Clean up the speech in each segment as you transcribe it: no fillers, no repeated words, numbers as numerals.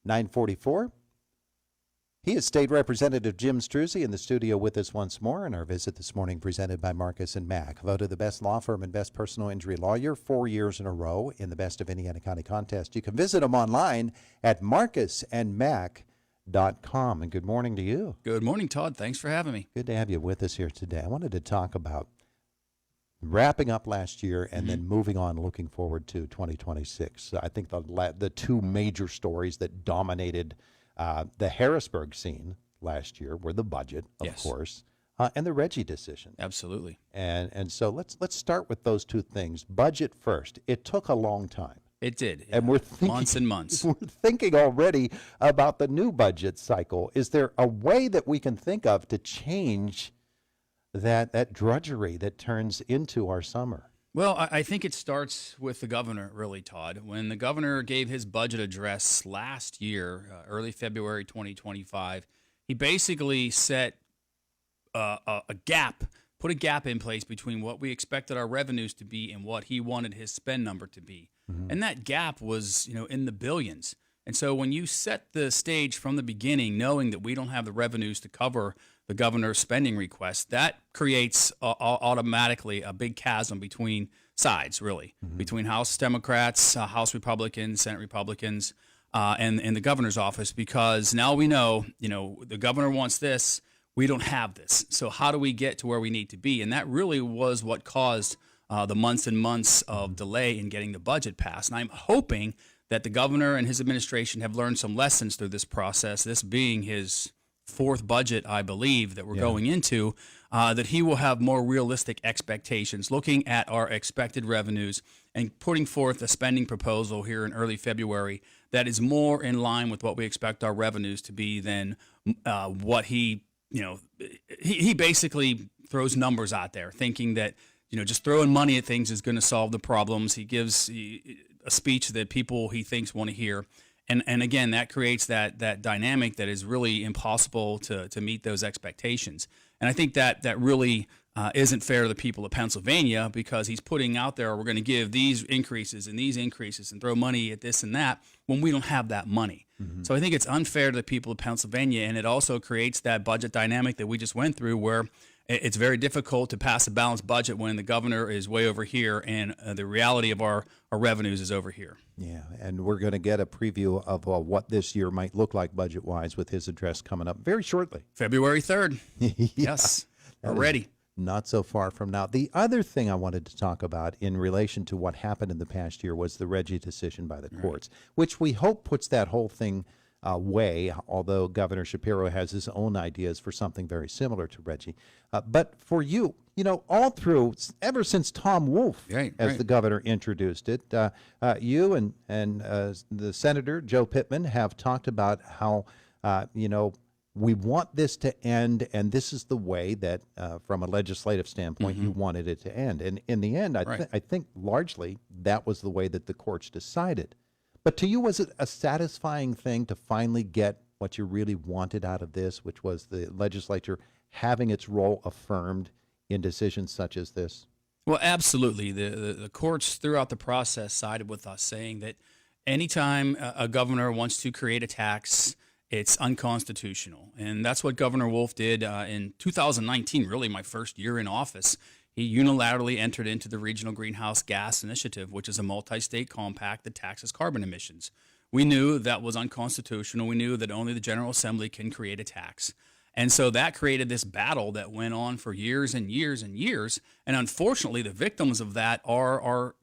944. He is State Representative Jim Struzzi in the studio with us once more, and our visit this morning presented by Marcus and Mack, voted the best law firm and best personal injury lawyer 4 years in a row in the Best of Indiana County contest. You can visit them online at marcusandmack.com. And good morning to you. Good morning, Todd. Thanks for having me. Good to have you with us here today. I wanted to talk about wrapping up last year and then moving on, looking forward to 2026. I think the two major stories that dominated the Harrisburg scene last year were the budget, of course, and the Reggie decision. Absolutely. And so let's start with those two things. Budget first. It took a long time. It did. And we're thinking, months and months. We're thinking already about the new budget cycle. Is there a way that we can think of to change that drudgery that turns into our summer? Well, I think it starts with the governor, really, Todd. When the governor gave his budget address last year, early February 2025, he basically set a gap, put a gap in place between what we expected our revenues to be and what he wanted his spend number to be. And that gap was, in the billions. And so when you set the stage from the beginning, knowing that we don't have the revenues to cover the governor's spending request, that creates automatically a big chasm between sides, really, between House Democrats, House Republicans, Senate Republicans, and the governor's office, because now we know, the governor wants this, we don't have this. So how do we get to where we need to be? And that really was what caused the months and months of delay in getting the budget passed. And I'm hoping that the governor and his administration have learned some lessons through this process, this being his fourth budget, I believe, that we're going into, that he will have more realistic expectations, looking at our expected revenues and putting forth a spending proposal here in early February that is more in line with what we expect our revenues to be than what he basically throws numbers out there, thinking that, just throwing money at things is going to solve the problems. He gives a speech that people he thinks want to hear. And again, that creates that dynamic that is really impossible to meet those expectations. And I think that really isn't fair to the people of Pennsylvania, because he's putting out there, we're going to give these increases and throw money at this and that when we don't have that money. So I think it's unfair to the people of Pennsylvania, and it also creates that budget dynamic that we just went through, where it's very difficult to pass a balanced budget when the governor is way over here and the reality of our revenues is over here. Yeah, and we're going to get a preview of what this year might look like budget-wise with his address coming up very shortly. February 3rd. Yes, we're ready. Not so far from now. The other thing I wanted to talk about in relation to what happened in the past year was the Reggie decision by the courts, which we hope puts that whole thing away, although Governor Shapiro has his own ideas for something very similar to Reggie. But for you, all through, ever since Tom Wolf, as the governor introduced it, you and the Senator Joe Pittman have talked about how, we want this to end, and this is the way that, from a legislative standpoint, you wanted it to end. And in the end, I think largely that was the way that the courts decided. But to you, was it a satisfying thing to finally get what you really wanted out of this, which was the legislature having its role affirmed in decisions such as this? Well, absolutely. The courts throughout the process sided with us, saying that anytime a governor wants to create a tax, it's unconstitutional. And that's what Governor Wolf did in 2019, really my first year in office. He unilaterally entered into the Regional Greenhouse Gas Initiative, which is a multi-state compact that taxes carbon emissions. We knew that was unconstitutional. We knew that only the General Assembly can create a tax. And so that created this battle that went on for years and years and years. And unfortunately, the victims of that are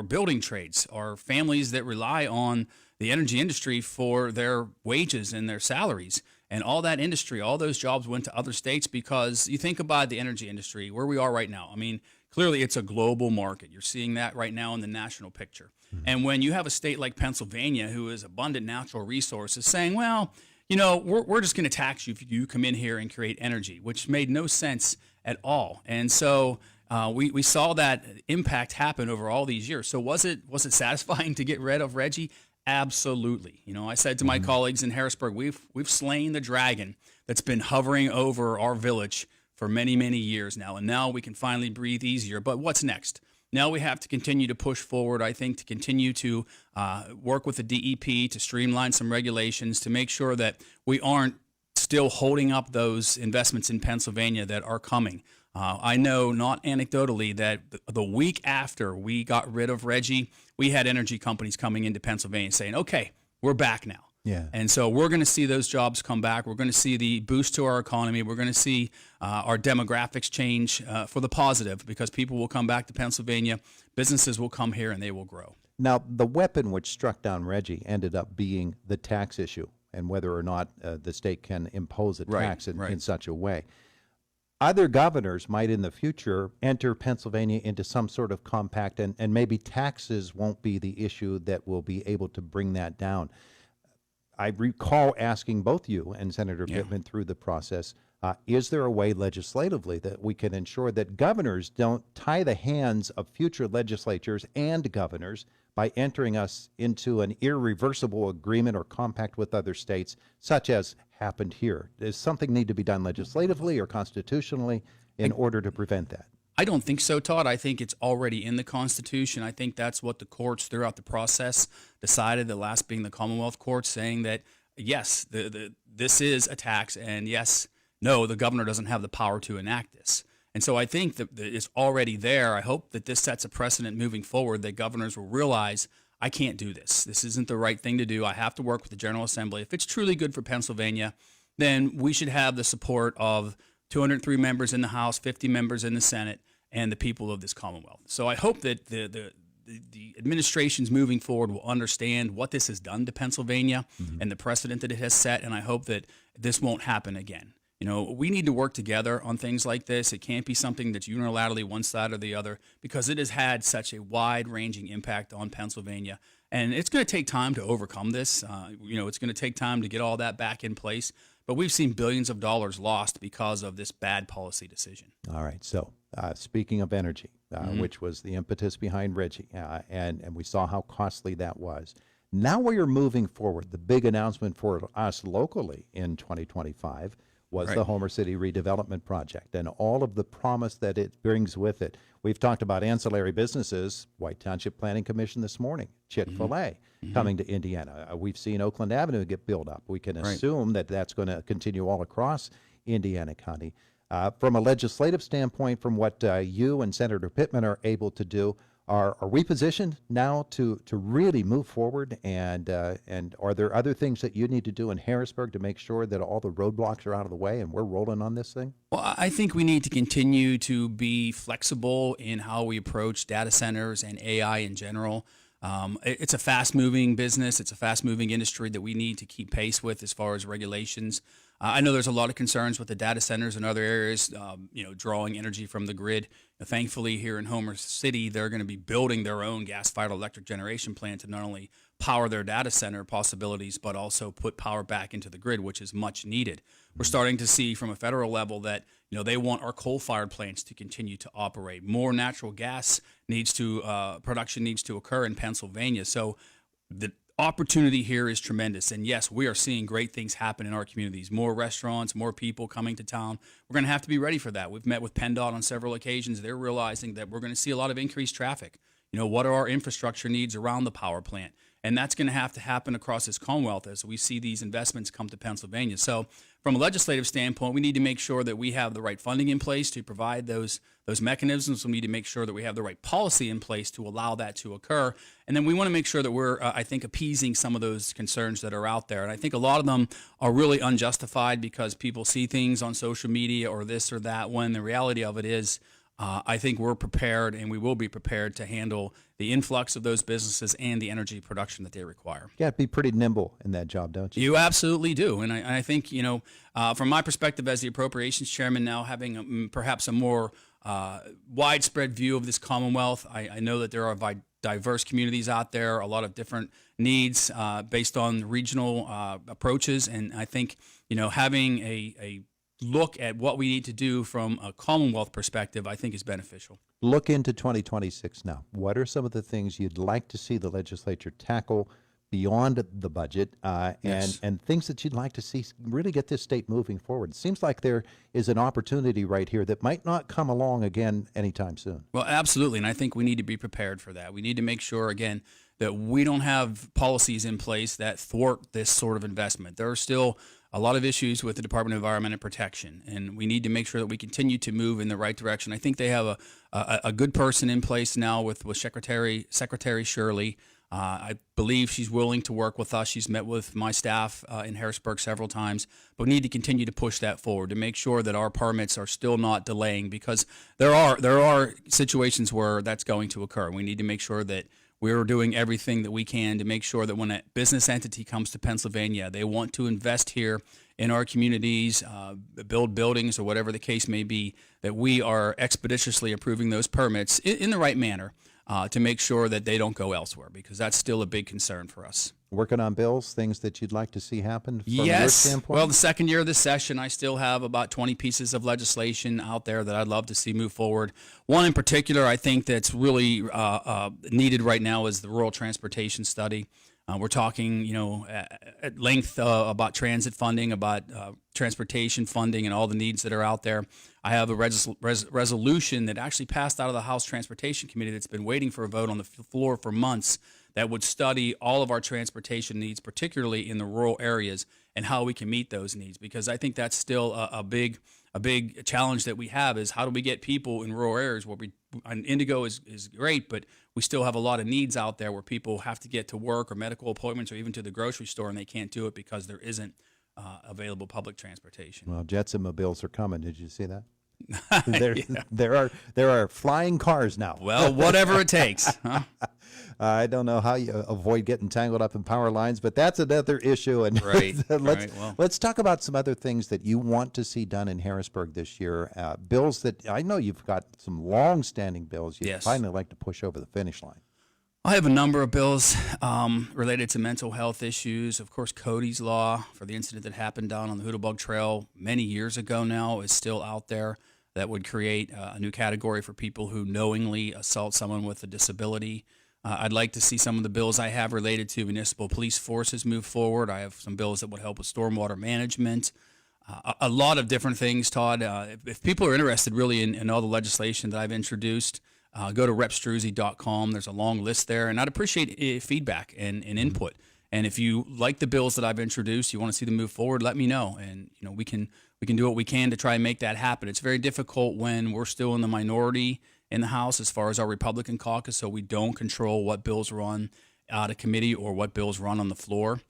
building trades, are families that rely on the energy industry for their wages and their salaries. And all that industry, all those jobs went to other states, because you think about the energy industry, where we are right now. I mean, clearly it's a global market. You're seeing that right now in the national picture. And when you have a state like Pennsylvania, who is abundant natural resources, saying, well, we're just going to tax you if you come in here and create energy, which made no sense at all. And so we saw that impact happen over all these years. So was it satisfying to get rid of Reggie? Absolutely. I said to my colleagues in Harrisburg, we've slain the dragon that's been hovering over our village for many, many years now, and now we can finally breathe easier. But what's next? Now we have to continue to push forward, I think, to continue to work with the DEP to streamline some regulations to make sure that we aren't still holding up those investments in Pennsylvania that are coming. I know, not anecdotally, that the week after we got rid of Reggie, we had energy companies coming into Pennsylvania saying, okay, we're back now. Yeah. And so we're going to see those jobs come back. We're going to see the boost to our economy. We're going to see our demographics change for the positive, because people will come back to Pennsylvania, businesses will come here, and they will grow. Now, the weapon which struck down Reggie ended up being the tax issue and whether or not the state can impose a tax in such a way. Other governors might in the future enter Pennsylvania into some sort of compact, and maybe taxes won't be the issue that will be able to bring that down. I recall asking both you and Senator Pittman through the process, is there a way legislatively that we can ensure that governors don't tie the hands of future legislatures and governors by entering us into an irreversible agreement or compact with other states, such as happened here? Does something need to be done legislatively or constitutionally in order to prevent that? I don't think so, Todd. I think it's already in the Constitution. I think that's what the courts throughout the process decided, the last being the Commonwealth Court, saying that, yes, this is a tax, and yes, no, the governor doesn't have the power to enact this. And so I think that it's already there. I hope that this sets a precedent moving forward, that governors will realize, I can't do this. This isn't the right thing to do. I have to work with the General Assembly. If it's truly good for Pennsylvania, then we should have the support of 203 members in the House, 50 members in the Senate, and the people of this Commonwealth. So I hope that the administrations moving forward will understand what this has done to Pennsylvania and the precedent that it has set, and I hope that this won't happen again. You know, we need to work together on things like this. It can't be something that's unilaterally one side or the other, because it has had such a wide-ranging impact on Pennsylvania. And it's going to take time to overcome this. It's going to take time to get all that back in place. But we've seen billions of dollars lost because of this bad policy decision. All right. So speaking of energy, which was the impetus behind Reggie, and we saw how costly that was. Now we are moving forward. The big announcement for us locally in 2025 was the Homer City redevelopment project and all of the promise that it brings with it. We've talked about ancillary businesses, White Township Planning Commission this morning, Chick-fil-A coming to Indiana. We've seen Oakland Avenue get built up. We can assume that that's going to continue all across Indiana County. From a legislative standpoint, from what you and Senator Pittman are able to do, are we positioned now to really move forward? And are there other things that you need to do in Harrisburg to make sure that all the roadblocks are out of the way and we're rolling on this thing? Well, I think we need to continue to be flexible in how we approach data centers and AI in general. It's a fast-moving business. It's a fast-moving industry that we need to keep pace with as far as regulations. I know there's a lot of concerns with the data centers and other areas, drawing energy from the grid. Thankfully, here in Homer City, they're going to be building their own gas-fired electric generation plant to not only power their data center possibilities, but also put power back into the grid, which is much needed. We're starting to see from a federal level that they want our coal-fired plants to continue to operate. More natural gas production needs to occur in Pennsylvania. So the opportunity here is tremendous. And yes, we are seeing great things happen in our communities. More restaurants, more people coming to town. We're going to have to be ready for that. We've met with PennDOT on several occasions. They're realizing that we're going to see a lot of increased traffic. What are our infrastructure needs around the power plant? And that's going to have to happen across this Commonwealth as we see these investments come to Pennsylvania. So from a legislative standpoint, we need to make sure that we have the right funding in place to provide those mechanisms. We need to make sure that we have the right policy in place to allow that to occur. And then we want to make sure that we're, appeasing some of those concerns that are out there. And I think a lot of them are really unjustified because people see things on social media or this or that, when the reality of it is, I think we're prepared, and we will be prepared to handle the influx of those businesses and the energy production that they require. You got to be pretty nimble in that job, don't you? You absolutely do. And I think, from my perspective as the appropriations chairman, now having perhaps a more widespread view of this Commonwealth, I know that there are diverse communities out there, a lot of different needs based on regional approaches. And I think, having a look at what we need to do from a Commonwealth perspective, I think is beneficial. Look into 2026 now. What are some of the things you'd like to see the legislature tackle beyond the budget, Yes. and things that you'd like to see really get this state moving forward. It seems like there is an opportunity right here that might not come along again anytime soon. Well, absolutely. And I think we need to be prepared for that. We need to make sure, again, that we don't have policies in place that thwart this sort of investment. There are still a lot of issues with the Department of Environment and Protection, and we need to make sure that we continue to move in the right direction. I think they have a good person in place now with Secretary Shirley. I believe she's willing to work with us. She's met with my staff in Harrisburg several times, but we need to continue to push that forward to make sure that our permits are still not delaying, because there are situations where that's going to occur. We need to make sure that we're doing everything that we can to make sure that when a business entity comes to Pennsylvania, they want to invest here in our communities, build buildings or whatever the case may be, that we are expeditiously approving those permits in the right manner. To make sure that they don't go elsewhere, because that's still a big concern for us. Working on bills, things that you'd like to see happen from your Yes. standpoint? Well, the second year of this session, I still have about 20 pieces of legislation out there that I'd love to see move forward. One in particular I think that's really needed right now is the rural transportation study. We're talking, at length about transit funding, about transportation funding, and all the needs that are out there. I have a resolution that actually passed out of the House Transportation Committee that's been waiting for a vote on the floor for months that would study all of our transportation needs, particularly in the rural areas, and how we can meet those needs. Because I think that's still a big challenge that we have, is how do we get people in rural areas where Indigo is great, but we still have a lot of needs out there where people have to get to work or medical appointments or even to the grocery store, and they can't do it because there isn't available public transportation. Well, Jetsomobiles are coming. Did you see that? Yeah. There are flying cars now. Well, whatever it takes. Huh? I don't know how you avoid getting tangled up in power lines, but that's another issue. And Right. let's talk about some other things that you want to see done in Harrisburg this year. Bills that I know you've got some long-standing bills you'd Yes. finally like to push over the finish line. I have a number of bills related to mental health issues. Of course, Cody's Law for the incident that happened down on the Hoodlebug Trail many years ago now is still out there. That would create a new category for people who knowingly assault someone with a disability. I'd like to see some of the bills I have related to municipal police forces move forward. I have some bills that would help with stormwater management. A lot of different things, Todd. If people are interested really in all the legislation that I've introduced, go to repstruzzi.com. There's a long list there, and I'd appreciate feedback and input. And if you like the bills that I've introduced, you want to see them move forward, let me know. And we can do what we can to try and make that happen. It's very difficult when we're still in the minority in the House as far as our Republican caucus, so we don't control what bills run out of committee or what bills run on the floor.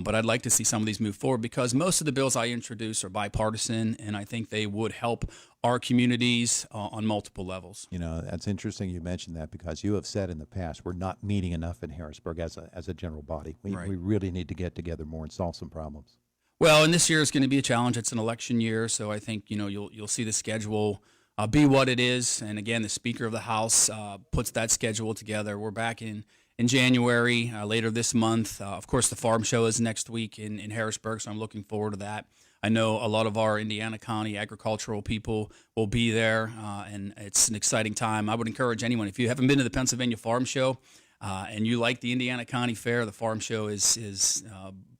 But I'd like to see some of these move forward, because most of the bills I introduce are bipartisan, and I think they would help our communities on multiple levels. That's interesting you mentioned that, because you have said in the past we're not meeting enough in Harrisburg as a general body. We really need to get together more and solve some problems. Well, and this year is going to be a challenge. It's an election year, so I think you'll see the schedule be what it is. And again, the Speaker of the House puts that schedule together. We're back in January, later this month. Of course, the farm show is next week in Harrisburg, so I'm looking forward to that. I know a lot of our Indiana County agricultural people will be there, and it's an exciting time. I would encourage anyone, if you haven't been to the Pennsylvania Farm Show and you like the Indiana County Fair, the farm show is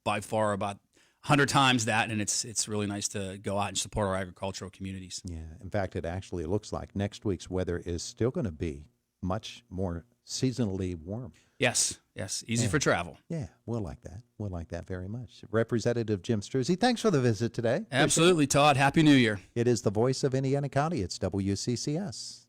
by far about 100 times that, and it's really nice to go out and support our agricultural communities. Yeah, in fact, it actually looks like next week's weather is still going to be much more seasonally warm. Yes, easy for travel. Yeah, we'll like that. We'll like that very much. Representative Jim Struzzi, thanks for the visit today. Absolutely, Todd. Happy New Year. It is the voice of Indiana County. It's WCCS.